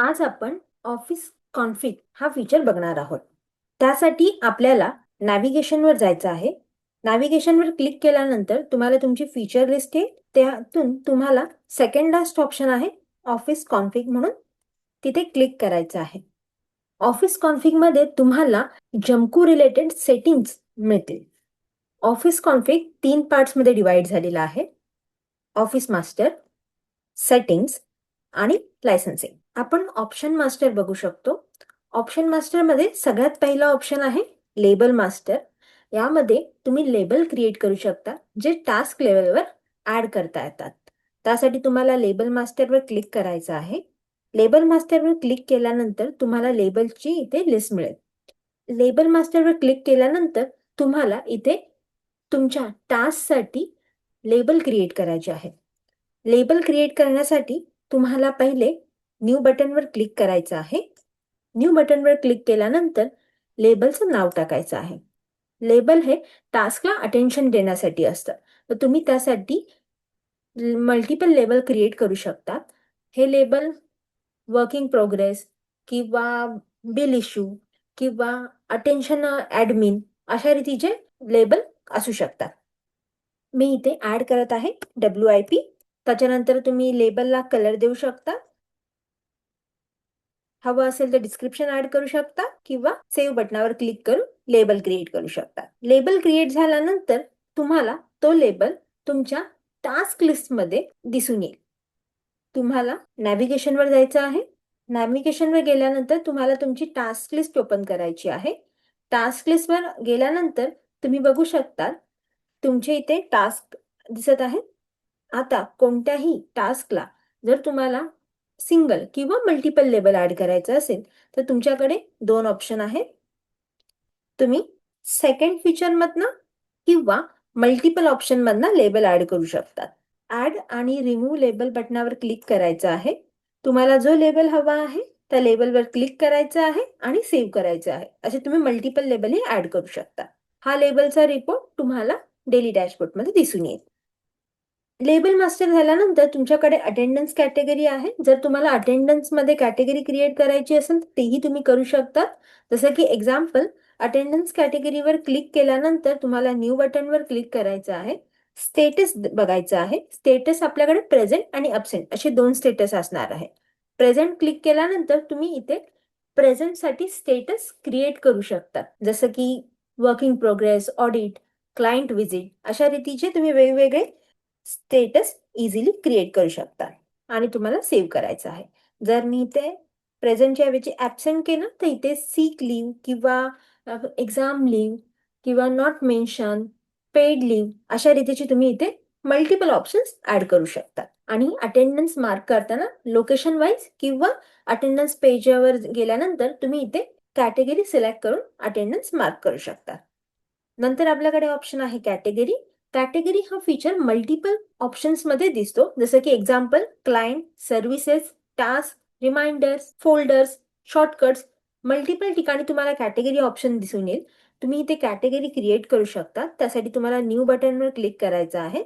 आज आपण office config हा फीचर बघणार आहोत. त्यासाठी आपल्याला नॅव्हिगेशनवर जायचं आहे. नॅव्हिगेशनवर क्लिक केल्यानंतर तुम्हाला तुमची फीचर लिस्ट येईल. त्यातून तुम्हाला सेकंड लास्ट ऑप्शन आहे ऑफिस कॉन्फिग म्हणून, तिथे क्लिक करायचं आहे. ऑफिस कॉन्फिगमध्ये तुम्हाला जमकू रिलेटेड सेटिंग्स मिळतील. ऑफिस कॉन्फिग 3 पार्ट्समध्ये डिवाइड झालेला आहे. ऑफिस मास्टर, सेटिंग्स आणि लायसन्सिंग. आपण ऑप्शन मास्टर बघू शकतो. ऑप्शन मास्टरमध्ये सगळ्यात पहिला ऑप्शन आहे लेबल मास्टर. यामध्ये तुम्ही लेबल क्रिएट करू शकता जे टास्क लेवलवर ऍड करता येतात. त्यासाठी तुम्हाला लेबल मास्टरवर क्लिक करायचं आहे. लेबल मास्टरवर क्लिक केल्यानंतर तुम्हाला लेबलची इथे लिस्ट मिळेल. लेबल मास्टरवर क्लिक केल्यानंतर तुम्हाला इथे तुमच्या टास्कसाठी लेबल क्रिएट करायचे आहे. लेबल क्रिएट करण्यासाठी तुम्हाला पहिले न्यू बटनवर क्लिक करायचं आहे. न्यू बटनवर क्लिक केल्यानंतर लेबलचं नाव टाकायचं आहे. लेबल हे टास्कला अटेन्शन देण्यासाठी असतं, तर तुम्ही त्यासाठी मल्टिपल लेबल क्रिएट करू शकता. हे लेबल वर्किंग प्रोग्रेस किंवा बिल इश्यू किंवा अटेन्शन ॲडमिन अशा रीतीचे लेबल असू शकतात. मी इथे ॲड करत आहे WIP. त्याच्यानंतर तुम्ही लेबलला कलर देऊ शकता. हवं असेल तर डिस्क्रिप्शन ऍड करू शकता किंवा सेव्ह बटनावर क्लिक करून लेबल क्रिएट करू शकता. लेबल क्रिएट झाल्यानंतर तुम्हाला तो लेबल तुमच्या टास्क लिस्टमध्ये दिसून येईल. तुम्हाला नॅव्हिगेशनवर जायचं आहे. नॅव्हिगेशनवर गेल्यानंतर तुम्हाला तुमची टास्क लिस्ट ओपन करायची आहे. टास्क लिस्टवर गेल्यानंतर तुम्ही बघू शकता तुमचे इथे टास्क दिसत आहेत. आता कोणत्याही टास्कला जर तुम्हाला सिंगल किंवा मल्टिपल लेबल ऍड करायचं असेल तर तुमच्याकडे 2 ऑप्शन आहेत. तुम्ही सेकंड फीचर मधनं किंवा मल्टिपल ऑप्शन मधनं लेबल ऍड करू शकता. ऍड आणि रिमूव्ह लेबल बटनावर क्लिक करायचं आहे. तुम्हाला जो लेबल हवा आहे त्या लेबलवर क्लिक करायचं आहे आणि सेव्ह करायचं आहे. असे तुम्ही मल्टिपल लेबलही ऍड करू शकता. हा लेबलचा रिपोर्ट तुम्हाला डेली डॅशबोर्डमध्ये दिसून येईल. लेबल मास्टर झाल्यानंतर तुमच्याकडे अटेंडन्स कॅटेगरी आहे. जर तुम्हाला अटेंडन्समध्ये कॅटेगरी क्रिएट करायची असेल तर तेही तुम्ही करू शकता. जसं की एक्झाम्पल, अटेंडन्स कॅटेगरीवर क्लिक केल्यानंतर तुम्हाला न्यू बटनवर क्लिक करायचं आहे. स्टेटस बघायचं आहे. स्टेटस आपल्याकडे प्रेझेंट आणि अब्सेंट असे 2 स्टेटस असणार आहे. प्रेझेंट क्लिक केल्यानंतर तुम्ही इथे प्रेझेंटसाठी स्टेटस क्रिएट करू शकता. जसं की working progress, audit, client visit अशा रीतीचे तुम्ही वेगवेगळे स्टेटस इझिली क्रिएट करू शकता आणि तुम्हाला सेव्ह करायचं आहे. जर मी इथे प्रेझेंटच्या ऐवजी ॲब्सेंट केलं तर इथे सीक लीव्ह किंवा एक्झाम लीव्ह किंवा नॉट मेन्शन, पेड लीव्ह अशा रीतीचे तुम्ही इथे मल्टिपल ऑप्शन्स ऍड करू शकता. आणि अटेंडन्स मार्क करताना लोकेशन वाईज किंवा अटेंडन्स पेजवर गेल्यानंतर तुम्ही इथे कॅटेगरी सिलेक्ट करून अटेंडन्स मार्क करू शकता. नंतर आपल्याकडे ऑप्शन आहे कॅटेगरी. कॅटेगरी हा फीचर मल्टिपल ऑप्शन्समध्ये दिसतो. जसं की example, client, services, task, reminders, folders, shortcuts multiple ठिकाणी तुम्हाला कॅटेगरी ऑप्शन दिसून येईल. तुम्ही इथे कॅटेगरी क्रिएट करू शकता. त्यासाठी तुम्हाला न्यू बटनवर क्लिक करायचं आहे.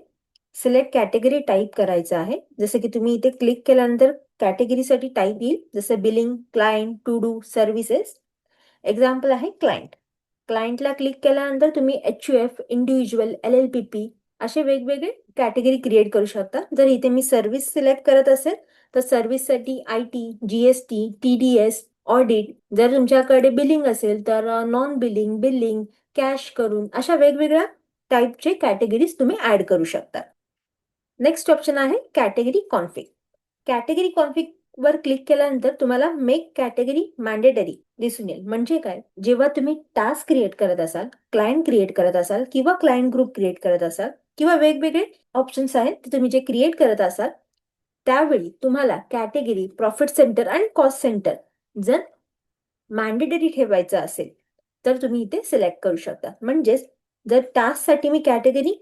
सिलेक्ट कॅटेगरी टाईप करायचं आहे. जसं की तुम्ही इथे क्लिक केल्यानंतर कॅटेगरीसाठी टाईप येईल. जसं billing, client, to do, services. Example आहे क्लायंट. क्लायंटला क्लिक केल्यानंतर तुम्ही HUF, इंडिव्हिज्युअल, LLPP असे वेगवेगळे कॅटेगरी क्रिएट करू शकता. जर इथे मी सर्व्हिस सिलेक्ट करत असेल तर सर्व्हिससाठी IT, GST, TDS, ऑडिट. जर तुमच्याकडे बिलिंग असेल तर नॉन बिलिंग, बिलिंग, कॅश करून अशा वेगवेगळ्या टाईपचे कॅटेगरीज तुम्ही ऍड करू शकता. नेक्स्ट ऑप्शन आहे कॅटेगरी कॉन्फिग. कॅटेगरी कॉन्फिग वर क्लिक केल्यानंतर तुम्हाला मेक कॅटेगरी मॅन्डेटरी दिसून येईल. म्हणजे काय, जेव्हा तुम्ही टास्क क्रिएट करत असाल, क्लायंट क्रिएट करत असाल किंवा क्लायंट ग्रुप क्रिएट करत असाल किंवा वेगवेगळे ऑप्शन्स आहेत ते तुम्ही जे क्रिएट करत असाल त्यावेळी तुम्हाला कॅटेगरी, प्रॉफिट सेंटर आणि कॉस्ट सेंटर जर मॅन्डेटरी ठेवायचं असेल तर तुम्ही इथे सिलेक्ट करू शकता. म्हणजेच जर टास्कसाठी मी कॅटेगरी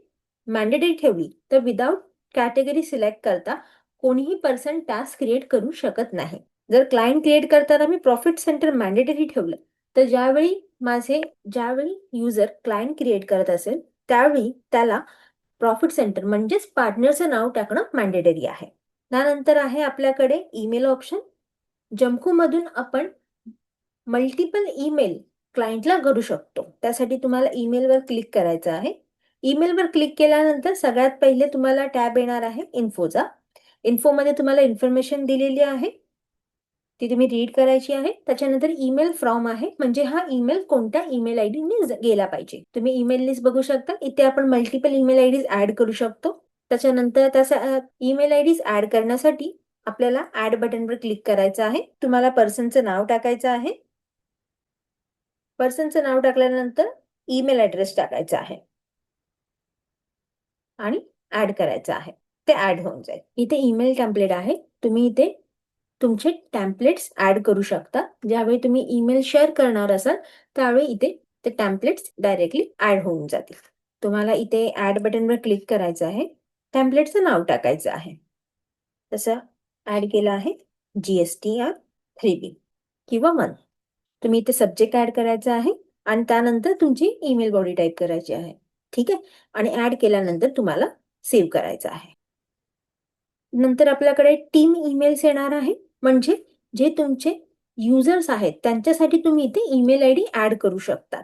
मॅन्डेटरी ठेवली तर विदाउट कॅटेगरी सिलेक्ट करता कोणीही पर्सन टास्क क्रिएट करू शकत नाही. जर क्लायंट क्रिएट करताना मी प्रॉफिट सेंटर मॅन्डेटरी ठेवलं तर ज्यावेळी युजर क्लायंट क्रिएट करत असेल त्यावेळी त्याला प्रॉफिट सेंटर म्हणजेच पार्टनरचं नाव टाकणं मॅन्डेटरी आहे. त्यानंतर आहे आपल्याकडे ईमेल ऑप्शन. जमकूमधून आपण मल्टिपल ईमेल क्लायंटला करू शकतो. त्यासाठी तुम्हाला ईमेलवर क्लिक करायचं आहे. ईमेलवर क्लिक केल्यानंतर सगळ्यात पहिले तुम्हाला टॅब येणार आहे इन्फोचा. इन्फोमध्ये तुम्हाला इन्फॉर्मेशन दिलेली आहे, ती तुम्ही रीड करायची आहे. त्याच्यानंतर ईमेल फ्रॉम आहे, म्हणजे हा ईमेल कोणत्या ईमेल आय डीने गेला पाहिजे. तुम्ही ईमेल लिस्ट बघू शकता. इथे आपण multiple email I Ds add करू शकतो. त्याच्यानंतर त्या ईमेल आय डीज ऍड करण्यासाठी आपल्याला ऍड बटनवर क्लिक करायचं आहे. तुम्हाला पर्सनचं नाव टाकायचं आहे. पर्सनचं नाव टाकल्यानंतर ईमेल ऍड्रेस टाकायचा आहे आणि ऍड करायचं आहे. ते ऍड होऊन जाईल. इथे ईमेल टेम्पलेट आहे. तुम्ही इथे तुमचे टेम्पलेट्स ऍड करू शकता. ज्यावेळी तुम्ही ईमेल शेअर करणार असाल त्यावेळी इथे ते टेम्पलेट्स डायरेक्टली ऍड होऊन जातील. तुम्हाला इथे ऍड बटनवर क्लिक करायचं आहे. टेम्पलेटचं नाव टाकायचं आहे. तसं ऍड केलं आहे GSTR 3B किंवा 1. तुम्ही इथे सब्जेक्ट ऍड करायचा आहे आणि त्यानंतर तुमची ईमेल बॉडी टाईप करायची आहे. ठीक आहे. आणि ऍड केल्यानंतर तुम्हाला सेव्ह करायचं आहे. नंतर आपल्याकडे टीम ईमेल्स येणार आहे, म्हणजे जे तुमचे युजर्स आहेत त्यांच्यासाठी तुम्ही इथे ईमेल आय डी ऍड करू शकतात.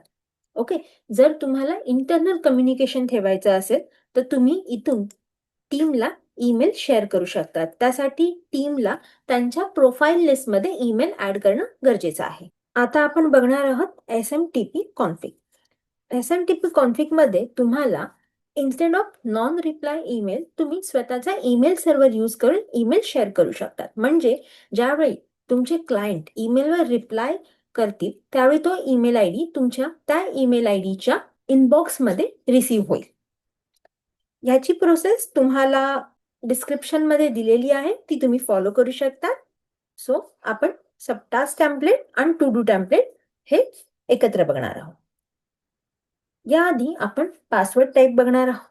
ओके. जर तुम्हाला इंटरनल कम्युनिकेशन ठेवायचं असेल तर तुम्ही इथून टीमला ईमेल शेअर करू शकतात. त्यासाठी टीमला त्यांच्या प्रोफाईल लिस्टमध्ये ईमेल ऍड करणं गरजेचं आहे. आता आपण बघणार आहोत SMTP कॉन्फिग. SMTP कॉन्फिग मध्ये तुम्हाला instead of non reply email तुम्ही स्वतःचा ईमेल सर्व्हर यूज करून ईमेल शेअर करू शकतात. म्हणजे ज्यावेळी तुमचे क्लायंट ईमेलवर रिप्लाय करतील त्यावेळी तो ईमेल आय डी तुमच्या त्या ईमेल आय डीच्या इनबॉक्समध्ये रिसीव्ह होईल. याची प्रोसेस तुम्हाला डिस्क्रिप्शन मध्ये दिलेली आहे, ती तुम्ही फॉलो करू शकता. सो आपण सबटास्क टेम्पलेट आणि टू डू टेम्पलेट हे एकत्र बघणार आहोत. याआधी आपण पासवर्ड टाईप बघणार आहोत.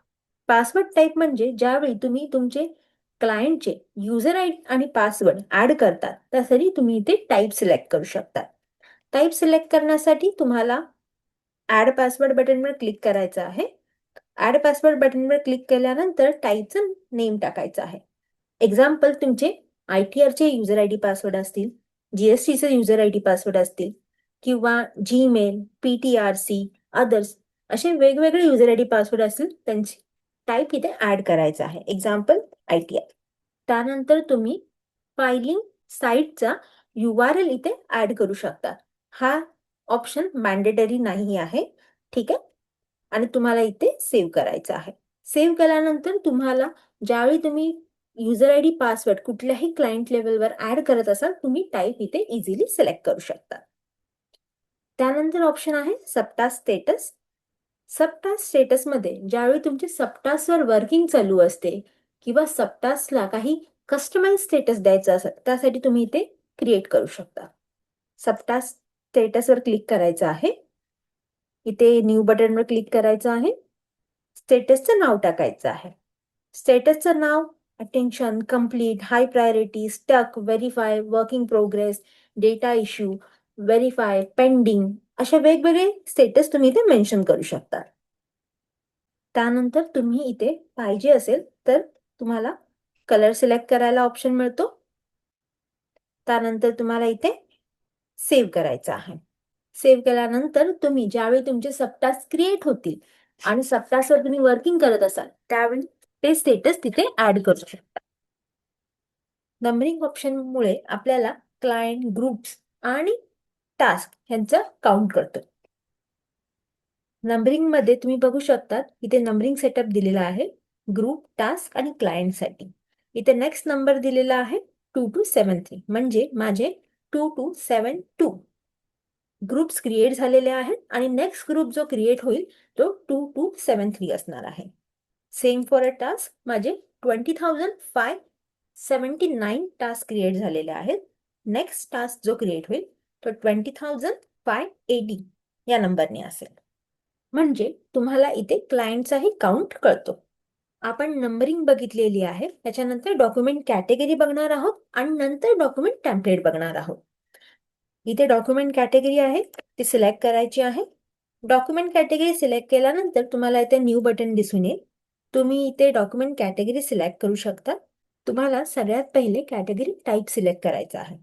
पासवर्ड टाईप म्हणजे ज्यावेळी तुम्ही तुमचे क्लायंटचे युजर आय डी आणि पासवर्ड ऍड करतात त्यासाठी तुम्ही इथे टाईप सिलेक्ट करू शकता. टाईप सिलेक्ट करण्यासाठी तुम्हाला ऍड पासवर्ड बटनवर क्लिक करायचं आहे. ऍड पासवर्ड बटनवर क्लिक केल्यानंतर टाईपचं नेम टाकायचं आहे. एक्झाम्पल तुमचे ITRचे युजर आय डी पासवर्ड असतील, GSTचे युजर आय डी पासवर्ड असतील किंवा जीमेल, PTRC, अदर्स असे वेगवेगळे युजर आय डी पासवर्ड असतील त्यांची टाईप इथे ऍड करायचा आहे. Example ITR. त्यानंतर तुम्ही फायलिंग साईटचा URL इथे ऍड करू शकता. हा ऑप्शन मॅन्डेटरी नाही आहे. ठीक आहे. आणि तुम्हाला इथे सेव्ह करायचं आहे. सेव्ह केल्यानंतर तुम्हाला ज्यावेळी तुम्ही युजर आय डी पासवर्ड कुठल्याही क्लायंट लेवलवर ऍड करत असाल तुम्ही टाईप इथे इझिली सिलेक्ट करू शकता. त्यानंतर ऑप्शन आहे सबटास्क स्टेटस. सबटास्क स्टेटस मध्ये ज्यावेळी तुमचे सबटास्कवर वर्किंग चालू असते किंवा सबटास्कला काही कस्टमाइज स्टेटस द्यायचं असेल त्यासाठी तुम्ही इथे क्रिएट करू शकता. सबटास्क स्टेटसवर क्लिक करायचं आहे. इथे न्यू बटनवर क्लिक करायचं आहे. स्टेटसचं नाव टाकायचं आहे. स्टेटसचं नाव attention, complete, high priority, stuck, verify, working progress, data issue, verify, pending अशा वेगवेगळे स्टेटस तुम्ही इथे मेन्शन करू शकता. त्यानंतर तुम्ही इथे पाहिजे असेल तर तुम्हाला कलर सिलेक्ट करायला ऑप्शन मिळतो. त्यानंतर तुम्हाला इथे सेव्ह करायचं आहे. सेव्ह केल्यानंतर तुम्ही ज्यावेळी तुमचे सबटास्क क्रिएट होतील आणि सबटास्कवर तुम्ही वर्किंग करत असाल त्यावेळी ते स्टेटस तिथे ऍड करू शकता. नंबरिंग ऑप्शनमुळे आपल्याला क्लायंट, ग्रुप्स आणि टास्क यांचा काउंट करतो. नंबरिंग मध्ये तुम्ही बघू शकता इथे नंबरिंग सेटअप दिलेला आहे ग्रुप, टास्क आणि क्लायंट साठी. इथे नेक्स्ट नंबर दिलेला आहे 2273 म्हणजे माझे 2272 ग्रुप्स क्रिएट झालेले आहेत आणि नेक्स्ट ग्रुप जो क्रिएट होईल तो 2273 असणार आहे. सेम फॉर अ टास्क माझे 20,579 टास्क क्रिएट झालेले आहेत. नेक्स्ट टास्क जो क्रिएट होईल तो 20,580 या नंबरने असेल. म्हणजे तुम्हाला इथे क्लायंटचाही काउंट कळतो. आपण नंबरिंग बघितलेली आहे. त्याच्यानंतर डॉक्युमेंट कॅटेगरी बघणार आहोत आणि नंतर डॉक्युमेंट टेम्पलेट बघणार आहोत. इथे डॉक्युमेंट कॅटेगरी आहे ती सिलेक्ट करायची आहे. डॉक्युमेंट कॅटेगरी सिलेक्ट केल्यानंतर तुम्हाला इथे न्यू बटन दिसून येईल. तुम्ही इथे डॉक्युमेंट कॅटेगरी सिलेक्ट करू शकता. तुम्हाला सगळ्यात पहिले कॅटेगरी टाईप सिलेक्ट करायचा आहे.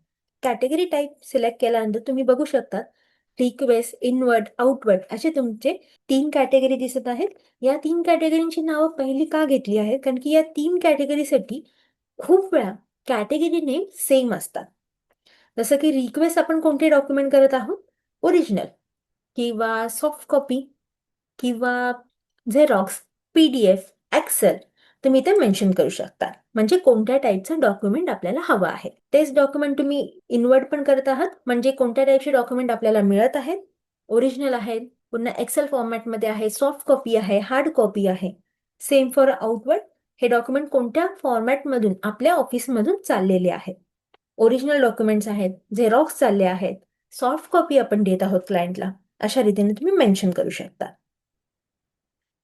कॅटेगरी टाईप सिलेक्ट केल्यानंतर तुम्ही बघू शकता रिक्वेस्ट, इनवर्ट, आउटवर्ट असे तुमचे 3 कॅटेगरी दिसत आहेत. या 3 कॅटेगरींची नावं पहिली का घेतली आहेत? कारण की या 3 कॅटेगरीसाठी खूप वेळा कॅटेगरी नेम सेम असतात. जसं की रिक्वेस्ट आपण कोणते डॉक्युमेंट करत आहोत? ओरिजिनल किंवा सॉफ्ट कॉपी किंवा झेरॉक्स, PDF, एक्सेल तुम्ही इथे मेन्शन करू शकता. म्हणजे कोणत्या टाईपचं डॉक्युमेंट आपल्याला हवं आहे. तेच डॉक्युमेंट तुम्ही इन्व्हर्ट पण करत आहात, म्हणजे कोणत्या टाईपचे डॉक्युमेंट आपल्याला मिळत आहेत, ओरिजिनल आहेत, पुन्हा एक्सेल फॉर्मॅटमध्ये आहे, सॉफ्ट कॉपी आहे, हार्ड कॉपी आहे. सेम फॉर आउटवर्ड, हे डॉक्युमेंट कोणत्या फॉर्मॅटमधून आपल्या ऑफिसमधून चाललेले आहेत. ओरिजिनल डॉक्युमेंट्स आहेत, झेरॉक्स चालले आहेत, सॉफ्ट कॉपी आपण देत आहोत क्लायंटला, अशा रीतीने तुम्ही मेन्शन करू शकता.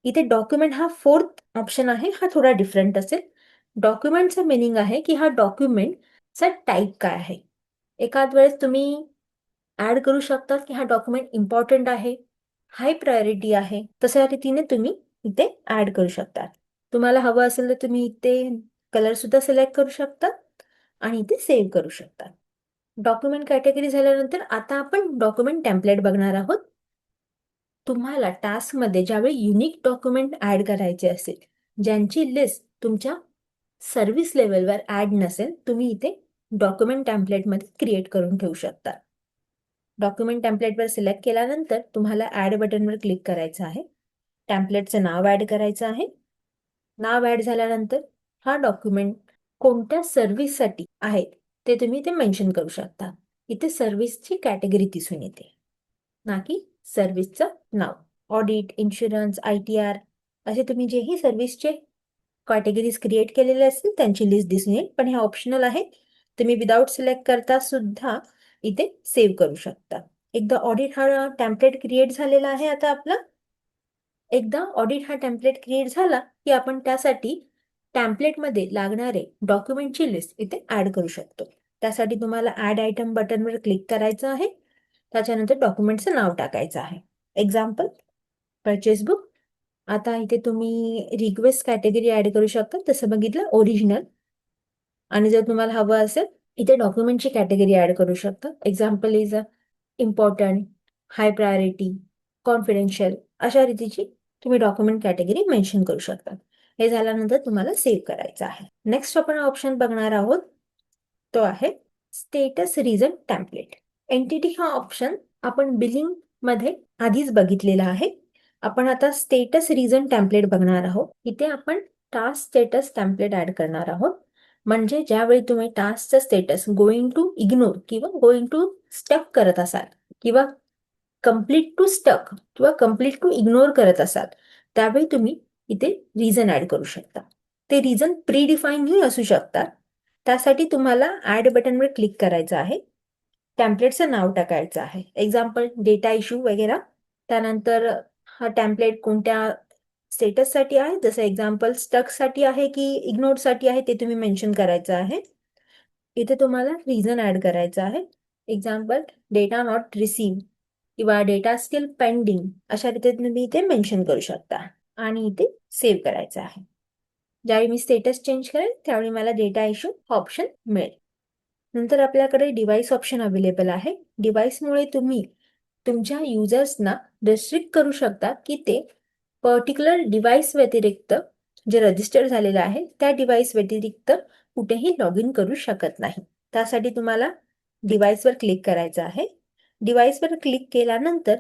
इथे डॉक्युमेंट हा फोर्थ ऑप्शन आहे, हा थोडा डिफरंट असेल. डॉक्युमेंटचं मिनिंग आहे की हा डॉक्युमेंटचा टाईप काय आहे. एखाद वेळेस तुम्ही ऍड करू शकता की हा डॉक्युमेंट इम्पॉर्टंट आहे, हाय प्रायोरिटी आहे, तशा रीतीने तुम्ही इथे ऍड करू शकता. तुम्हाला हवं असेल तर तुम्ही इथे कलर सुद्धा सिलेक्ट करू शकता आणि इथे सेव्ह करू शकता. डॉक्युमेंट कॅटेगरी झाल्यानंतर आता आपण डॉक्युमेंट टेम्पलेट बघणार आहोत. तुम्हाला टास्कमध्ये ज्यावेळी युनिक डॉक्युमेंट ऍड करायचे असेल, ज्यांची लिस्ट तुमच्या सर्व्हिस लेवलवर ऍड नसेल, तुम्ही इथे डॉक्युमेंट टेम्पलेटमध्ये क्रिएट करून ठेवू शकता. डॉक्युमेंट टेम्पलेटवर सिलेक्ट केल्यानंतर तुम्हाला ऍड बटनवर क्लिक करायचं आहे. टेम्पलेटचं नाव ऍड करायचं आहे. नाव ऍड झाल्यानंतर हा डॉक्युमेंट कोणत्या सर्व्हिससाठी आहे ते तुम्ही इथे मेन्शन करू शकता. इथे सर्व्हिसची कॅटेगरी दिसून येते, ना की सर्व्हिसचं नाव. ऑडिट, इन्शुरन्स, ITR असे तुम्ही जेही सर्व्हिसचे कॅटेगरीज क्रिएट केलेले असतील त्यांची लिस्ट दिसून येईल, पण हे ऑप्शनल आहे. तुम्ही विदाउट सिलेक्ट करता सुद्धा इथे सेव्ह करू शकता. एकदा ऑडिट हा टेम्पलेट क्रिएट झालेला आहे. आता आपला एकदा ऑडिट हा टेम्पलेट क्रिएट झाला की आपण त्यासाठी टेम्पलेटमध्ये लागणारे डॉक्युमेंटची लिस्ट इथे ऍड करू शकतो. त्यासाठी तुम्हाला ऍड आयटम बटनवर क्लिक करायचं आहे. त्याच्यानंतर डॉक्युमेंटचं नाव टाकायचं आहे. Example purchase book. आता इथे तुम्ही रिक्वेस्ट कॅटेगरी ऍड करू शकता, तसं बघितलं ओरिजिनल. आणि जर तुम्हाला हवं असेल इथे डॉक्युमेंटची कॅटेगरी ऍड करू शकता. Example is important, high priority, confidential अशा रीतीची तुम्ही डॉक्युमेंट कॅटेगरी मेन्शन करू शकता. हे झाल्यानंतर तुम्हाला सेव्ह करायचं आहे. नेक्स्ट आपण ऑप्शन बघणार आहोत, तो आहे स्टेटस रिझन टेम्पलेट. एंटिटी हा ऑप्शन आपण बिलिंग मध्ये आधीच बघितलेला आहे. आपण आता स्टेटस रिझन टेम्पलेट बघणार आहोत. इथे आपण टास्क स्टेटस टेम्पलेट ऍड करणार आहोत. म्हणजे ज्यावेळी तुम्ही टास्कचं स्टेटस गोइंग टू इग्नोर किंवा गोइंग टू स्टक करत असाल किंवा कम्प्लीट टू स्टक किंवा कम्प्लीट टू इग्नोर करत असाल, त्यावेळी तुम्ही इथे रिझन ऍड करू शकता. ते रिझन प्री डिफाईनही असू शकतात. त्यासाठी तुम्हाला ऍड बटनवर क्लिक करायचं आहे. टेम्पलेटचं नाव टाकायचं आहे. एक्झाम्पल डेटा इश्यू वगैरे. त्यानंतर हा टेम्पलेट कोणत्या स्टेटससाठी आहे, जसं एक्झाम्पल स्टकसाठी आहे की इग्नोरसाठी आहे ते तुम्ही मेन्शन करायचं आहे. इथे तुम्हाला रिझन ऍड करायचं आहे. एक्झाम्पल डेटा नॉट रिसीव्ह किंवा डेटा स्टील पेंडिंग अशा रीतीने तुम्ही इथे मेन्शन करू शकता आणि इथे सेव्ह करायचं आहे. ज्यावेळी मी स्टेटस चेंज करेल त्यावेळी मला डेटा इश्यू ऑप्शन मिळेल. नंतर आपल्याकडे डिव्हाइस ऑप्शन अवेलेबल आहे. डिव्हाइसमुळे तुम्ही तुमच्या युजर्सना रिस्ट्रिक्ट करू शकता की ते पर्टिक्युलर डिव्हाइस व्यतिरिक्त जे रजिस्टर झालेलं आहे त्या डिव्हाइस व्यतिरिक्त कुठेही लॉग इन करू शकत नाही. त्यासाठी तुम्हाला डिव्हाइसवर क्लिक करायचं आहे. डिव्हाइसवर क्लिक केल्यानंतर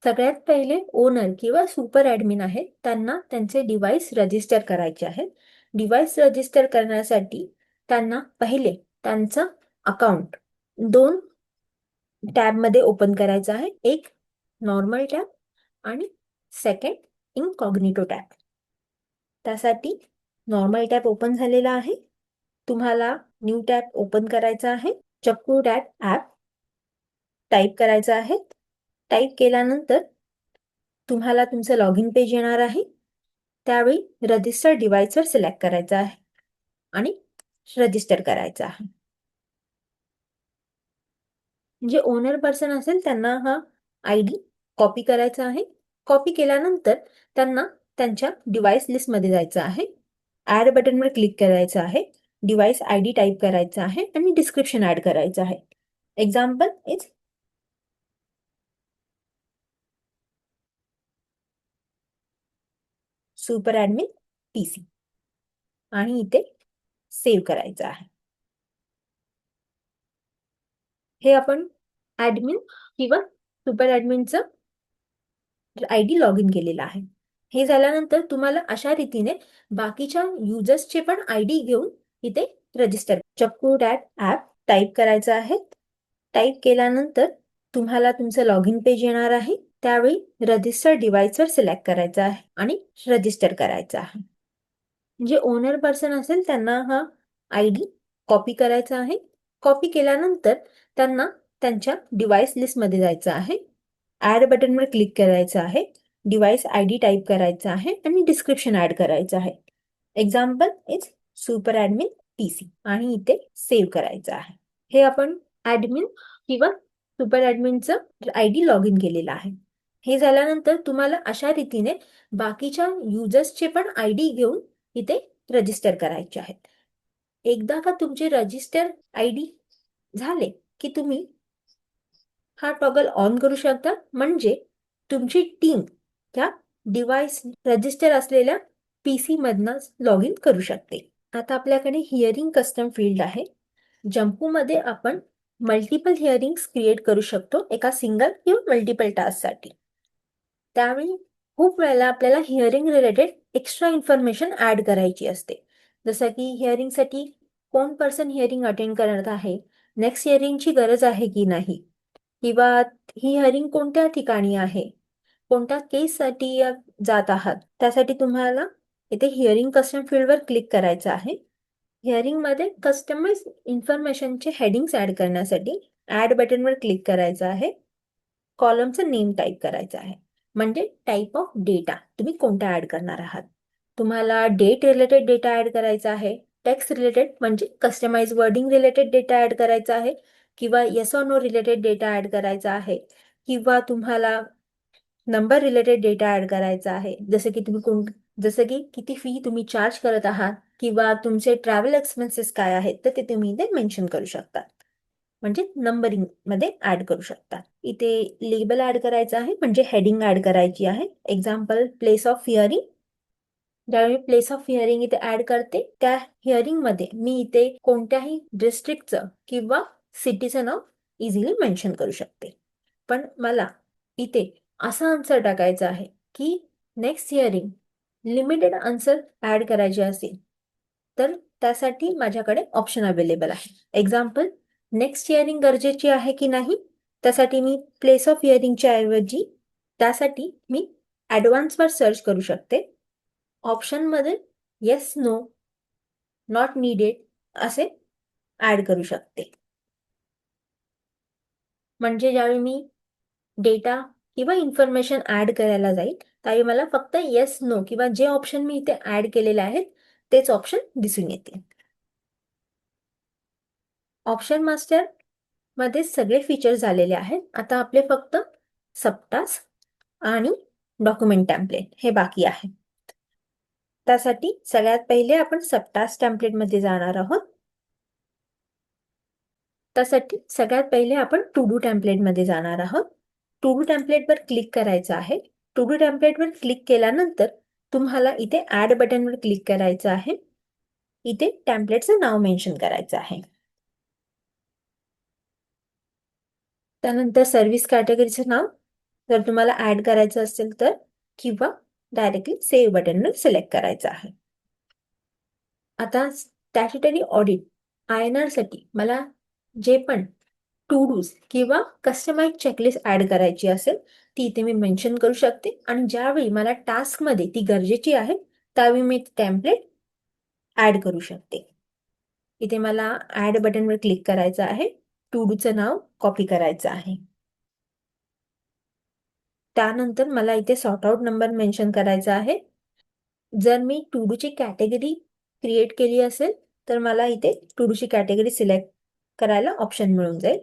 सगळ्यात पहिले ओनर किंवा सुपर ऍडमिन आहेत त्यांना त्यांचे डिव्हाइस रजिस्टर करायचे आहेत. डिव्हाइस रजिस्टर करण्यासाठी त्यांना पहिले त्यांचं अकाउंट 2 टॅबमध्ये ओपन करायचं आहे. एक नॉर्मल टॅब आणि सेकंड इनकॉग्निटो टॅब. त्यासाठी नॉर्मल टॅब ओपन झालेला आहे. तुम्हाला न्यू टॅब ओपन करायचा आहे. चक्कू डॅट ॲप टाईप करायचं आहे. टाईप केल्यानंतर तुम्हाला तुमचं लॉग इन पेज येणार आहे. त्यावेळी रजिस्टर डिव्हाइसवर सिलेक्ट करायचं आहे आणि रजिस्टर करायचं आहे. जे ओनर पर्सन असेल त्यांना हा ID कॉपी करायचा आहे. कॉपी केल्यानंतर त्यांना त्यांच्या डिव्हाइस लिस्टमध्ये जायचं आहे. ऍड बटनवर क्लिक करायचं आहे. डिव्हाइस आयडी टाईप करायचा आहे आणि डिस्क्रिप्शन ऍड करायचं आहे. Example is super admin PC आणि इथे सेव्ह करायचं आहे. हे आपण ऍडमिन किंवा सुपर ऍडमिनचं आयडी लॉग इन केलेला आहे. हे झाल्यानंतर तुम्हाला अशा रीतीने बाकीच्या युजर्सचे पण आयडी घेऊन इथे रजिस्टर चक्कू डॅट ॲप टाईप करायचं आहे. टाईप केल्यानंतर तुम्हाला तुमचं लॉग इन पेज येणार आहे. त्यावेळी रजिस्टर डिव्हाइसवर सिलेक्ट करायचं आहे आणि रजिस्टर करायचं आहे. जे ओनर पर्सन असेल त्यांना हा आयडी कॉपी करायचा आहे. कॉपी केल्यानंतर त्यांना त्यांच्या डिव्हाइस लिस्टमध्ये जायचं आहे. ऍड बटनवर क्लिक करायचं आहे. डिव्हाइस आयडी टाईप करायचा आहे आणि डिस्क्रिप्शन ऍड करायचं आहे. Example is super admin PC आणि इथे सेव्ह करायचं आहे. हे आपण ऍडमिन किंवा सुपर ऍडमिनचं आयडी लॉग इन केलेलं आहे. हे झाल्यानंतर तुम्हाला अशा रीतीने बाकीच्या युजर्सचे पण आयडी घेऊन इथे रजिस्टर करायचे आहेत. एकदा का तुमचे रजिस्टर आयडी झाले की तुम्ही हा टॉगल ऑन करू शकता, म्हणजे तुमची टीम त्या डिव्हाइस रजिस्टर असलेल्या पीसी मधनच लॉग इन करू शकते. आता आपल्याकडे हिअरिंग कस्टम फील्ड आहे. जम्पूमध्ये आपण मल्टिपल हिअरिंग्स क्रिएट करू शकतो एका सिंगल किंवा मल्टिपल टास्कसाठी. त्यावेळी खूप वेळेला आपल्याला hearing related extra information add करायची असते. जसं की हिअरिंगसाठी कोण पर्सन हिअरिंग अटेंड करत आहे, नेक्स्ट हिअरिंगची गरज आहे की नाही, किंवा ही हिअरिंग कोणत्या ठिकाणी आहे, कोणत्या केससाठी जात आहात, त्यासाठी तुम्हाला इथे हिअरिंग कस्टम फील्डवर क्लिक करायचं आहे. हिअरिंगमध्ये कस्टमाइज इन्फॉर्मेशनचे हेडिंग्स ऍड करण्यासाठी ऍड बटनवर क्लिक करायचं आहे. कॉलमचं नेम टाईप करायचं आहे, म्हणजे टाईप ऑफ डेटा तुम्ही कोणता ऍड करणार आहात. तुम्हाला डेट रिलेटेड डेटा ऍड करायचा आहे, टेक्स्ट रिलेटेड म्हणजे customise wording related data add करायचा आहे, किंवा yes or no related data add करायचा आहे, किंवा तुम्हाला नंबर रिलेटेड डेटा ऍड करायचा आहे, जसं की किती फी तुम्ही चार्ज करत आहात, किंवा तुमचे ट्रॅव्हल एक्सपेन्सेस काय आहेत, तर ते तुम्ही इथे मेन्शन करू शकता, म्हणजे नंबरिंग मध्ये ऍड करू शकता. इथे लेबल ऍड करायचं आहे, म्हणजे हेडिंग ऍड करायची आहे. Example place of hearing. ज्यावेळी प्लेस ऑफ हिअरिंग इथे ऍड करते, त्या हिअरिंग मध्ये मी इथे कोणत्याही डिस्ट्रिक्टचं किंवा सिटीचं नाव इझिली मेन्शन करू शकते. पण मला इथे असा आन्सर टाकायचा आहे की next hearing limited answer add करायचे असेल तर त्यासाठी माझ्याकडे ऑप्शन अवेलेबल आहे. एक्झाम्पल नेक्स्ट हिअरिंग गरजेची आहे की नाही, त्यासाठी मी प्लेस ऑफ हिअरिंगच्या ऐवजी त्यासाठी मी ॲडव्हान्सवर सर्च करू शकते. ऑप्शनमध्ये येस नो नॉट नीडेड असे ऍड करू शकते. म्हणजे ज्यावेळी मी डेटा किंवा इन्फॉर्मेशन ऍड करायला जाईल त्यावेळी मला फक्त येस नो किंवा जे ऑप्शन मी इथे ऍड केलेले आहेत तेच ऑप्शन दिसून येतील. ऑप्शन मास्टर मध्ये सगळे फीचर्स झालेले आहेत. आता आपले फक्त सबटास्क आणि डॉक्युमेंट टेम्पलेट हे बाकी आहे. त्यासाठी सगळ्यात पहिले आपण सबटास्क टेम्पलेट मध्ये जाणार आहोत. त्यासाठी सगळ्यात पहिले आपण टू डू टेम्पलेट मध्ये जाणार आहोत. टू डू टेम्पलेटवर क्लिक करायचं आहे. टू डू टेम्पलेटवर क्लिक केल्यानंतर तुम्हाला इथे ऍड बटनवर क्लिक करायचं आहे. इथे टेम्पलेटचं नाव मेन्शन करायचं आहे. त्यानंतर सर्व्हिस कॅटेगरीचं नाव जर तुम्हाला ऍड करायचं असेल तर, किंवा डायरेक्टली सेव्ह बटनवर सिलेक्ट करायचं आहे. आता स्टॅच्युटरी ऑडिट INR साठी मला जे पण टू डूज किंवा कस्टमाइज चेकलिस्ट ऍड करायची असेल ती इथे मी मेन्शन करू शकते, आणि ज्यावेळी मला टास्कमध्ये ती गरजेची आहे त्यावेळी मी टेम्पलेट ऍड करू शकते. इथे मला ऍड बटनवर क्लिक करायचं आहे. टू डूचं नाव कॉपी करायचं आहे. त्यानंतर मला इथे सॉर्ट आउट नंबर मेन्शन करायचा आहे. जर मी टू डूची कॅटेगरी क्रिएट केली असेल तर मला इथे टू डूची कॅटेगरी सिलेक्ट करायला ऑप्शन मिळून जाईल.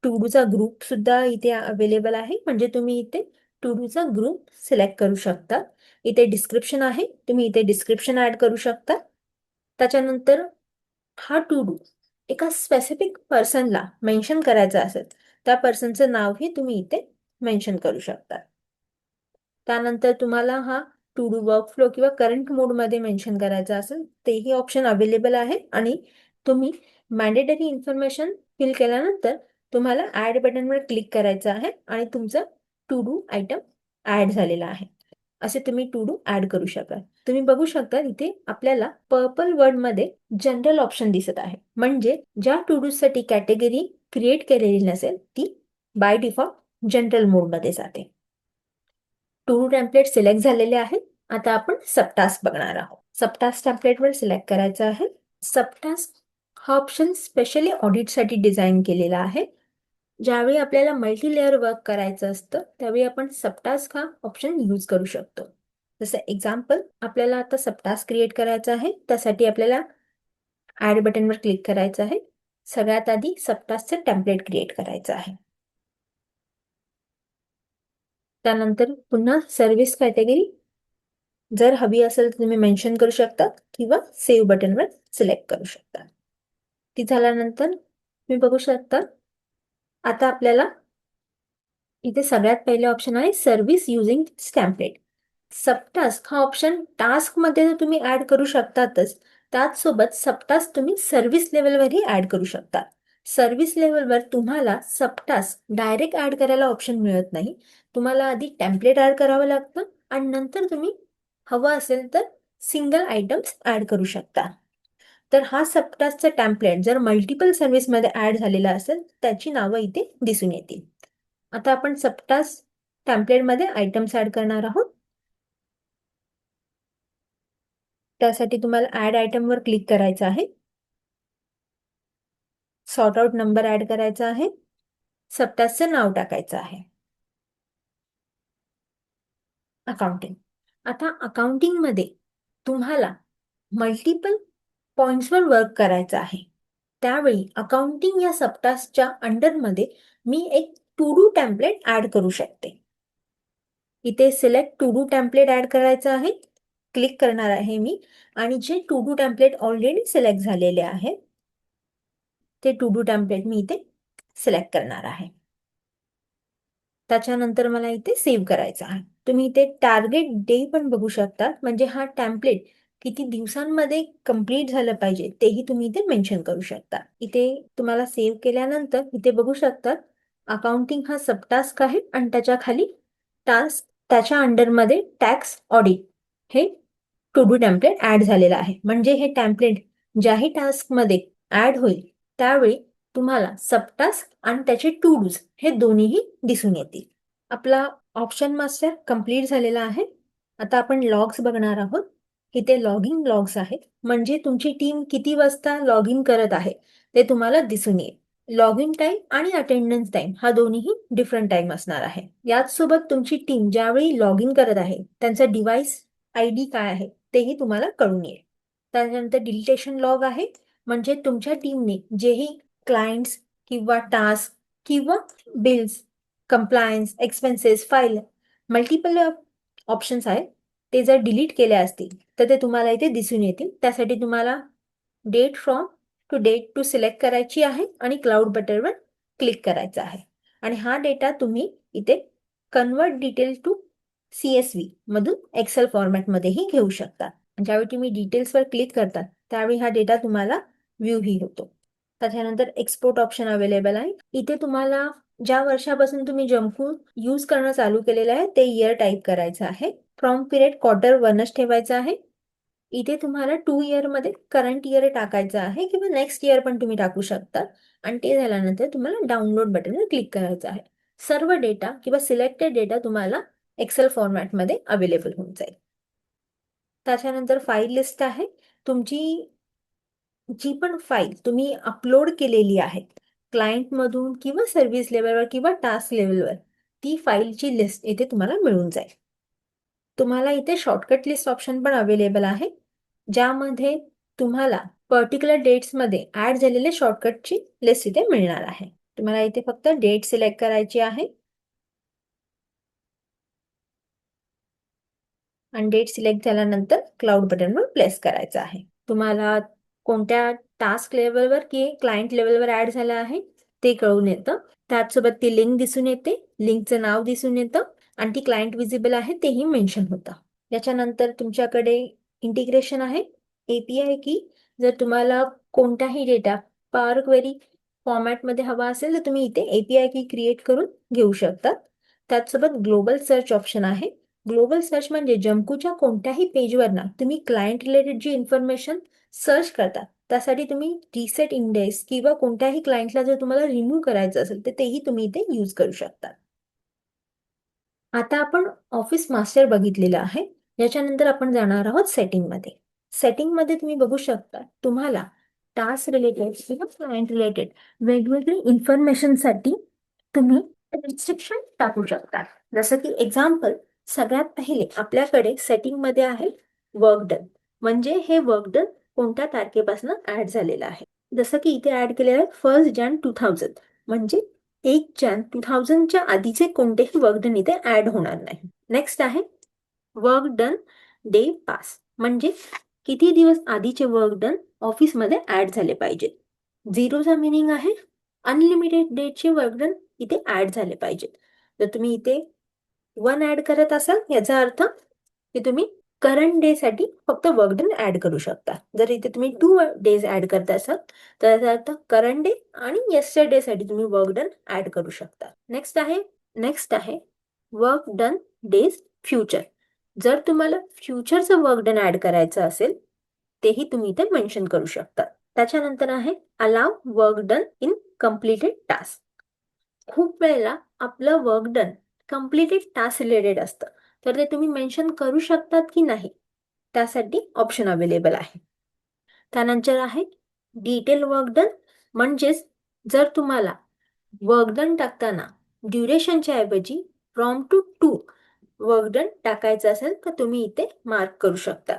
टू डूचा ग्रुप सुद्धा इथे अवेलेबल आहे, म्हणजे तुम्ही इथे टू डूचा ग्रुप सिलेक्ट करू शकता. इथे डिस्क्रिप्शन आहे, तुम्ही इथे डिस्क्रिप्शन ऍड करू शकता. त्याच्यानंतर हा टू डू एका स्पेसिफिक पर्सनला मेन्शन करायचा असेल, त्या पर्सनचं नावही तुम्ही इथे मेन्शन करू शकता. त्यानंतर तुम्हाला हा टू डू वर्कफ्लो किंवा करंट मोडमध्ये मेन्शन करायचा असेल, तेही ऑप्शन अवेलेबल आहे. आणि तुम्ही मॅन्डेटरी इन्फॉर्मेशन फिल केल्यानंतर तुम्हाला ॲड बटनवर क्लिक करायचं आहे आणि तुमचं टू डू आयटम ॲड झालेला आहे. असे तुम्ही टू डू ॲड करू शकाल. तुम्ही बघू शकता इथे आपल्याला पर्पल वर्डमध्ये जनरल ऑप्शन दिसत आहे, म्हणजे ज्या टू डू साठी कॅटेगरी क्रिएट केलेली नसेल ती बाय डिफॉल्ट जनरल मोडमध्ये जाते. टू डू टेम्पलेट सिलेक्ट झालेले आहे. आता आपण सबटास्क बघणार आहोत. सबटास्क टेम्पलेटवर सिलेक्ट करायचं आहे. सबटास्क हा ऑप्शन स्पेशली ऑडिटसाठी डिझाईन केलेला आहे. ज्यावेळी आपल्याला मल्टी लेअर वर्क करायचं असतं त्यावेळी आपण सबटास्क हा ऑप्शन यूज करू शकतो. जसं एक्झाम्पल, आपल्याला आता सबटास्क क्रिएट करायचा आहे, त्यासाठी आपल्याला ॲड बटनवर क्लिक करायचं आहे. सगळ्यात आधी सबटास्कचं टेम्पलेट क्रिएट करायचं आहे. त्यानंतर पुन्हा सर्व्हिस कॅटेगरी जर हवी असेल तर तुम्ही मेन्शन करू शकता किंवा सेव्ह बटनवर सिलेक्ट करू शकता. ती झाल्यानंतर तुम्ही बघू शकता आता आपल्याला इथे सगळ्यात पहिले ऑप्शन आहे सर्व्हिस युझिंग टेम्पलेट. सबटास्क हा ऑप्शन टास्कमध्ये तर तुम्ही ऍड करू शकतातच, त्याचसोबत सबटास्क तुम्ही सर्व्हिस लेवलवरही ऍड करू शकता. सर्व्हिस लेवलवर तुम्हाला सबटास्क डायरेक्ट ऍड करायला ऑप्शन मिळत नाही. तुम्हाला आधी टेम्पलेट ऍड करावं लागतं आणि नंतर तुम्ही हवं असेल तर सिंगल आयटम्स ऍड करू शकता. तर हा सबटास्कचा टेम्पलेट जर मल्टिपल सर्व्हिसमध्ये ऍड झालेला असेल त्याची नावं इथे दिसून येतील. आता आपण सबटास्क टेम्पलेटमध्ये आयटम्स ऍड करणार आहोत. त्यासाठी तुम्हाला ऍड आयटमवर क्लिक करायचं आहे. सॉर्ट आउट नंबर ऍड करायचा आहे. सबटास्कचं नाव टाकायचं आहे. अकाउंटिंग. आता अकाउंटिंगमध्ये तुम्हाला मल्टिपल पॉइंट्सवर वर्क करायचं आहे. त्यावेळी अकाउंटिंग या सबटास्कच्या अंडरमध्ये मी एक टू डू टेम्पलेट ऍड करू शकते. इथे select to do template add करायचं आहे. क्लिक करणार आहे मी आणि जे to do template already select झालेले आहे ते टू डू टेम्पलेट मी इथे सिलेक्ट करणार आहे. त्याच्यानंतर मला इथे सेव्ह करायचं आहे. तुम्ही इथे टार्गेट डे पण बघू शकता, म्हणजे हा टेम्पलेट किती दिवसांमध्ये कंप्लीट झालं पाहिजे तेही तुम्ही इथे मेन्शन करू शकता. इथे तुम्हाला सेव्ह केल्यानंतर इथे बघू शकता अकाउंटिंग हा सबटास्क आहे आणि त्याच्या खाली टास्क, त्याच्या अंडरमध्ये टॅक्स ऑडिट हे टू डू टेम्पलेट ऍड झालेलं आहे. म्हणजे हे टेम्पलेट ज्याही टास्कमध्ये ऍड होईल त्यावेळी तुम्हाला सबटास्क आणि त्याचे टू डूज हे दोन्हीही दिसून येतील. आपला ऑप्शन मास्टर कंप्लीट झालेला आहे. आता आपण लॉग्स बघणार आहोत. इथे लॉगिंग लॉग्स आहेत, म्हणजे तुमची टीम किती वाजता लॉग इन करत आहे ते तुम्हाला दिसून येईल. लॉग इन टाइम आणि अटेंडन्स टाइम हा दोन्हीही डिफरंट टाइम असणार आहे. याचसोबत तुमची टीम ज्यावेळी लॉग इन करत आहे त्यांचा डिव्हाइस ID काय आहे तेही तुम्हाला कळून येईल. त्यानंतर डिलिटेशन लॉग आहे, म्हणजे तुमच्या टीमने जेही क्लायंट्स किंवा टास्क किंवा bills, compliance, expenses, file, multiple options आहेत, ते जर डिलीट केले असतील तर ते तुम्हाला इथे दिसून येतील. त्यासाठी तुम्हाला date from to date to select करायची आहे आणि क्लाउड बटनवर क्लिक करायचं आहे. आणि हा डेटा तुम्ही इथे कन्वर्ट डिटेल टू CSV मधून एक्सेल फॉर्मॅटमध्येही घेऊ शकता. ज्यावेळी तुम्ही डिटेल्सवर क्लिक करता त्यावेळी हा डेटा तुम्हाला व्ह्यूही होतो. त्याच्यानंतर एक्सपोर्ट ऑप्शन अवेलेबल आहे. इथे तुम्हाला ज्या वर्षापासून तुम्ही जंकफूड यूज करणं चालू केलेलं आहे ते इयर टाईप करायचं आहे. फ्रॉम पिरियड क्वार्टर वनच ठेवायचं आहे. इथे तुम्हाला 2 इयरमध्ये करंट इयर टाकायचं आहे किंवा नेक्स्ट इयर पण तुम्ही टाकू शकता. आणि ते झाल्यानंतर तुम्हाला डाउनलोड बटनवर क्लिक करायचं आहे. सर्व डेटा किंवा सिलेक्टेड डेटा तुम्हाला एक्सेल फॉर्मॅटमध्ये अवेलेबल होऊन जाईल. त्याच्यानंतर फाईल लिस्ट आहे. तुमची जी पण फाईल तुम्ही अपलोड केलेली आहे क्लायंटमधून किंवा सर्व्हिस लेवलवर किंवा टास्क लेवलवर, ती फाईलची लिस्ट इथे तुम्हाला मिळून जाईल. तुम्हाला इथे शॉर्टकट लिस्ट ऑप्शन पण अवेलेबल आहे, ज्यामध्ये तुम्हाला पर्टिक्युलर डेट्समध्ये ऍड झालेले शॉर्टकटची लिस्ट इथे मिळणार आहे. तुम्हाला इथे फक्त डेट सिलेक्ट करायची आहे आणि डेट सिलेक्ट झाल्यानंतर क्लाउड बटनवर प्लेस करायचं आहे. तुम्हाला कोणत्या टास्क लेवलवर की क्लायंट लेवलवर ऍड झाला आहे ते कळून येतं. त्याचसोबत ती लिंक दिसून येते, लिंकचं नाव दिसून येतं आणि ती क्लायंट विजिबल आहे तेही मेन्शन होतं. याच्यानंतर तुमच्याकडे इंटिग्रेशन आहे, एपीआय की. जर तुम्हाला कोणताही डेटा पॉवर क्वेरी फॉर्मॅटमध्ये हवा असेल तर तुम्ही इथे एपीआय की क्रिएट करून घेऊ शकता. त्याचसोबत ग्लोबल सर्च ऑप्शन आहे. ग्लोबल सर्च म्हणजे जमकूच्या कोणत्याही पेजवर ना तुम्ही क्लायंट रिलेटेड जी इन्फॉर्मेशन सर्च करता त्यासाठी तुम्ही रिसेट इंडेक्स किंवा कोणत्याही क्लायंटला जर तुम्हाला रिमूव्ह करायचं असेल तर तेही तुम्ही इथे यूज करू शकता. आता आपण ऑफिस मास्टर बघितलेलं आहे. याच्यानंतर आपण जाणार आहोत सेटिंगमध्ये. सेटिंगमध्ये तुम्ही बघू शकता तुम्हाला टास्क रिलेटेड किंवा क्लायंट रिलेटेड वेगवेगळे इन्फॉर्मेशनसाठी तुम्ही रिस्ट्रिक्शन टाकू शकता. जसं की एक्झाम्पल, सगळ्यात पहिले आपल्याकडे सेटिंगमध्ये आहे वर्क डन. म्हणजे हे वर्क डन कोणत्या तारखेपासून ऍड झालेलं आहे. जसं की इथे ऍड केलेलं आहे 1 Jan 2000, म्हणजे 1 Jan 2000च्या आधीचे कोणतेही वर्क डन इथे ऍड होणार नाही. नेक्स्ट आहे वर्क डन डे पास, म्हणजे किती दिवस आधीचे वर्क डन ऑफिसमध्ये ऍड झाले पाहिजे. झिरोचा मिनिंग आहे अनलिमिटेड डेटचे वर्क डन इथे ऍड झाले पाहिजेत. जर तुम्ही इथे 1 ऍड करत असाल याचा अर्थ की तुम्ही करंट डे साठी फक्त वर्क डन ऍड करू शकता. जर इथे तुम्ही 2 डेज ऍड करत असाल तर याचा अर्थ करंट डे आणि येस्टरडे साठी तुम्ही वर्क डन ऍड करू शकता. नेक्स्ट आहे वर्क डन डेज फ्युचर. जर तुम्हाला फ्युचरचं वर्क डन ऍड करायचं असेल तेही तुम्ही इथे मेन्शन करू शकता. त्याच्यानंतर आहे allow work done in completed task. खूप वेळेला आपलं work done completed task related असतं, तर ते तुम्ही मेन्शन करू शकतात की नाही त्यासाठी ऑप्शन अवेलेबल आहे. त्यानंतर आहे डिटेल वर्क डन, म्हणजेच जर तुम्हाला वर्क डन टाकताना ड्युरेशनच्या ऐवजी from to to work done टाकायचं असेल तर तुम्ही इथे मार्क करू शकता.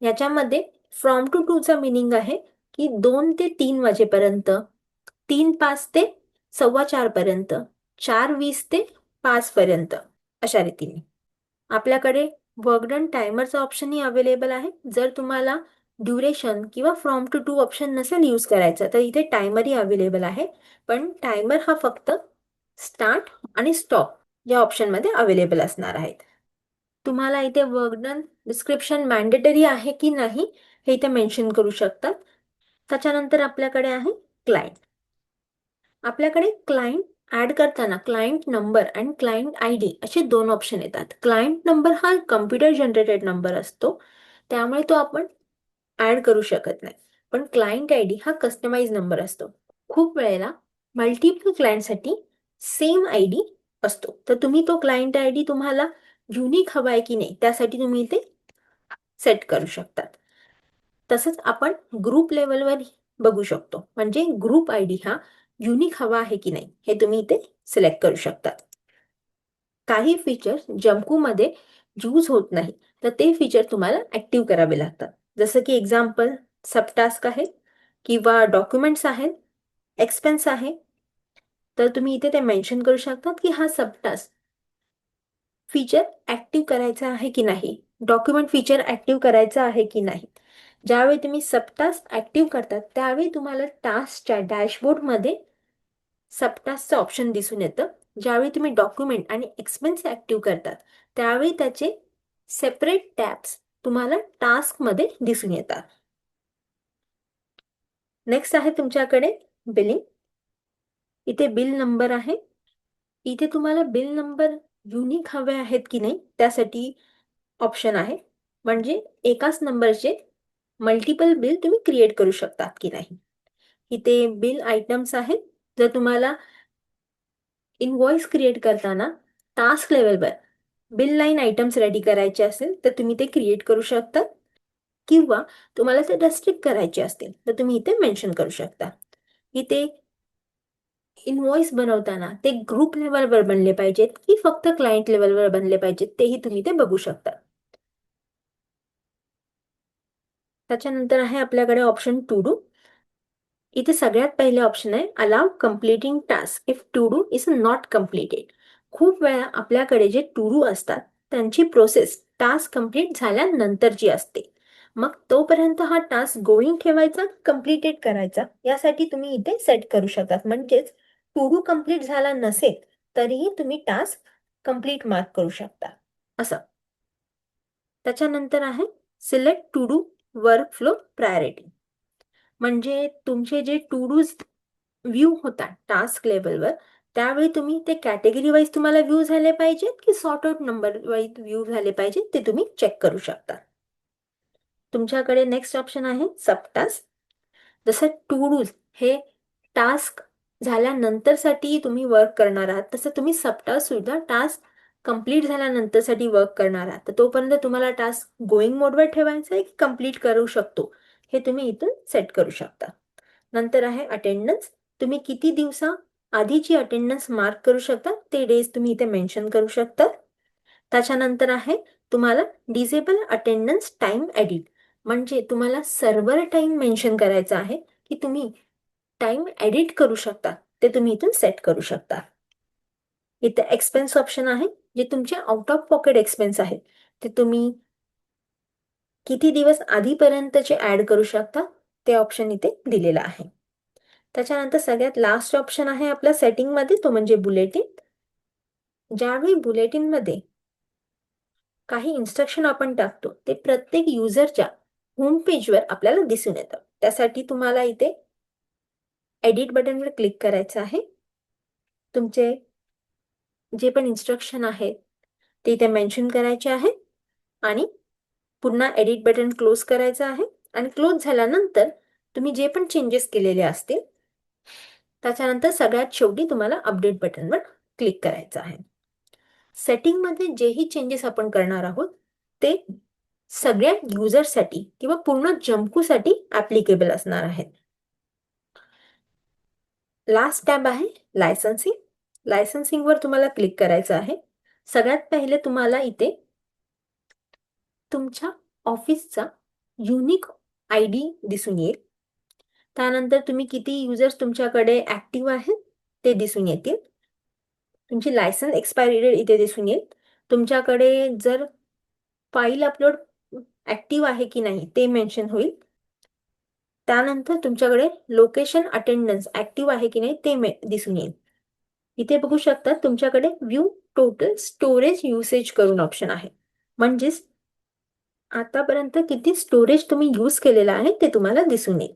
याच्यामध्ये फ्रॉम टू टू चा मिनिंग आहे की 2 ते 3 वाजेपर्यंत, 3:05 ते 4:15 पर्यंत, 4:20 ते 5 पर्यंत, अशा रीतीने. आपल्याकडे वर्क डन टायमरचा ऑप्शनही अवेलेबल आहे. जर तुम्हाला ड्युरेशन किंवा फ्रॉम टू टू ऑप्शन नसेल यूज करायचा तर इथे टायमरही अवेलेबल आहे. पण टायमर हा फक्त स्टार्ट आणि स्टॉप या ऑप्शनमध्ये अवेलेबल असणार आहेत. तुम्हाला इथे वर्क डन डिस्क्रिप्शन मॅन्डेटरी आहे की नाही हे इथे मेन्शन करू शकतात. त्याच्यानंतर आपल्याकडे आहे क्लायंट. आपल्याकडे क्लायंट ऍड करताना क्लायंट नंबर आणि क्लायंट आय डी असे 2 ऑप्शन येतात. क्लायंट नंबर हा कम्प्युटर जनरेटेड नंबर असतो, त्यामुळे तो आपण ऍड करू शकत नाही. पण क्लायंट आय डी हा कस्टमाइज नंबर असतो. खूप वेळेला मल्टिपल क्लायंटसाठी सेम आय डी असतो, तर तुम्ही तो क्लायंट आय डी तुम्हाला युनिक हवा आहे की नाही त्यासाठी तुम्ही इथे सेट करू शकतात. तसंच आपण ग्रुप लेवलवर बघू शकतो, म्हणजे ग्रुप आय डी हा युनिक हवा आहे की नाही हे तुम्ही इथे सिलेक्ट करू शकता. काही फीचर्स जमकूमध्ये यूज होत नाही तर ते फीचर तुम्हाला ऍक्टिव्ह करावे लागतात. जसं की एक्झाम्पल सबटास्क आहे किंवा डॉक्युमेंट्स आहेत, एक्सपेन्स आहे, तर तुम्ही इथे ते मेन्शन करू शकतात की हा सबटास्क फीचर ऍक्टिव्ह करायचा आहे की नाही, डॉक्युमेंट फीचर ऍक्टिव्ह करायचा आहे की नाही. ज्यावेळी तुम्ही सबटास्क ऍक्टिव्ह करतात त्यावेळी तुम्हाला टास्कच्या डॅशबोर्डमध्ये सबटास्कचं ऑप्शन दिसून येतं. ज्यावेळी तुम्ही डॉक्युमेंट आणि एक्सपेन्स ऍक्टिव्ह करतात त्यावेळी त्याचे सेपरेट टॅब्स तुम्हाला टास्कमध्ये दिसून येतात. नेक्स्ट आहे तुमच्याकडे बिलिंग. इथे बिल नंबर आहे. इथे तुम्हाला बिल नंबर युनिक हवे आहेत की नाही त्यासाठी ऑप्शन आहे, म्हणजे एकाच नंबरचे मल्टिपल बिल तुम्ही क्रिएट करू शकतात की नाही. इथे बिल आयटम्स आहेत. जर तुम्हाला इनव्हॉइस क्रिएट करताना टास्क लेवलवर बिल लाईन आयटम्स रेडी करायचे असेल तर तुम्ही ते क्रिएट करू शकता, किंवा तुम्हाला ते रेस्ट्रिक्ट करायचे असतील तर तुम्ही इथे मेन्शन करू शकता. इथे इनव्हॉइस बनवताना ते ग्रुप लेवलवर बनले पाहिजेत की फक्त क्लायंट लेवलवर बनले पाहिजेत तेही तुम्ही ते बघू शकता. त्याच्यानंतर आहे आपल्याकडे ऑप्शन टू डू. इथे सगळ्यात पहिले ऑप्शन आहे allow completing task if two do is not completed. खूप वेळा आपल्याकडे जे टू डू असतात त्यांची प्रोसेस टास्क कम्प्लीट झाल्यानंतरची असते, मग तोपर्यंत हा टास्क गोईंग ठेवायचा, कम्प्लिटेड करायचा, यासाठी तुम्ही इथे सेट करू शकतात. म्हणजेच टू डू कम्प्लीट झाला नसेल तरीही तुम्ही टास्क कम्प्लीट मार्क करू शकता असं. त्याच्यानंतर आहे select to do work flow priority. म्हणजे तुमचे जे टू डूज व्ह्यू होतात टास्क लेवलवर, त्यावेळी तुम्ही ते कॅटेगरी वाईज तुम्हाला व्ह्यू झाले पाहिजेत की sort out number wise view झाले पाहिजेत ते तुम्ही चेक करू शकता. तुमच्याकडे नेक्स्ट ऑप्शन आहे सबटास्क. जसं टू डूज हे टास्क झाल्यानंतरसाठी तुम्ही वर्क करणार आहात, तसं तुम्ही सबटास्क सुद्धा टास्क कंप्लीट झाल्यानंतरसाठी वर्क करणार आहात. तर तोपर्यंत तुम्हाला टास्क गोईंग मोडवर ठेवायचा आहे की कंप्लीट करू शकतो हे तुम्ही इथून सेट करू शकता. नंतर आहे अटेंडन्स. तुम्ही किती दिवसा आधीची अटेंडन्स मार्क करू शकता ते डेज तुम्ही इथे मेन्शन करू शकता. त्याच्यानंतर आहे तुम्हाला डिसेबल अटेंडन्स टाइम एडिट. म्हणजे तुम्हाला सर्व्हर टाइम मेन्शन करायचा आहे की तुम्ही टाइम एडिट करू शकता, ते तुम्ही इथून सेट करू शकता. इथे एक्सपेन्स ऑप्शन आहे, जे तुमचे आउट ऑफ पॉकेट एक्सपेन्स आहेत ते तुम्ही किती दिवस आधीपर्यंतचे ऍड करू शकता ते ऑप्शन इथे दिलेलं आहे. त्याच्यानंतर सगळ्यात लास्ट ऑप्शन आहे आपल्या सेटिंगमध्ये, तो म्हणजे बुलेटिन. ज्यावेळी बुलेटिनमध्ये काही इन्स्ट्रक्शन आपण टाकतो ते प्रत्येक युजरच्या होम पेजवर आपल्याला दिसून येतं. त्यासाठी तुम्हाला इथे एडिट बटनवर क्लिक करायचं आहे. तुमचे जे पण इन्स्ट्रक्शन आहेत ते इथे मेन्शन करायचे आहे आणि पुन्हा एडिट बटन क्लोज करायचं आहे. आणि क्लोज झाल्यानंतर तुम्ही जे पण चेंजेस केलेले असतील त्याच्यानंतर सगळ्यात शेवटी तुम्हाला अपडेट बटनवर क्लिक करायचं आहे. सेटिंगमध्ये जेही चेंजेस आपण करणार आहोत ते सगळ्या युजर्ससाठी किंवा पूर्ण जमकूसाठी ऍप्लिकेबल असणार आहेत. लास्ट टॅब आहे लायसन्सिंग. लायसन्सिंगवर तुम्हाला क्लिक करायचं आहे. सगळ्यात पहिले तुम्हाला इथे तुमच्या ऑफिसचा युनिक ID दिसून येईल. त्यानंतर तुम्ही किती युजर्स तुमच्याकडे ऍक्टिव्ह आहेत ते दिसून येतील. तुमची लायसन्स एक्सपायरी डेट इथे दिसून येईल. तुमच्याकडे जर फाईल अपलोड ऍक्टिव्ह आहे की नाही ते मेन्शन होईल. त्यानंतर तुमच्याकडे लोकेशन अटेंडन्स ऍक्टिव्ह आहे की नाही ते दिसून येईल. इथे बघू शकता तुमच्याकडे व्ह्यू टोटल स्टोरेज युसेज करून ऑप्शन आहे. म्हणजेच आतापर्यंत किती स्टोरेज तुम्ही यूज केलेला आहे ते तुम्हाला दिसून येईल.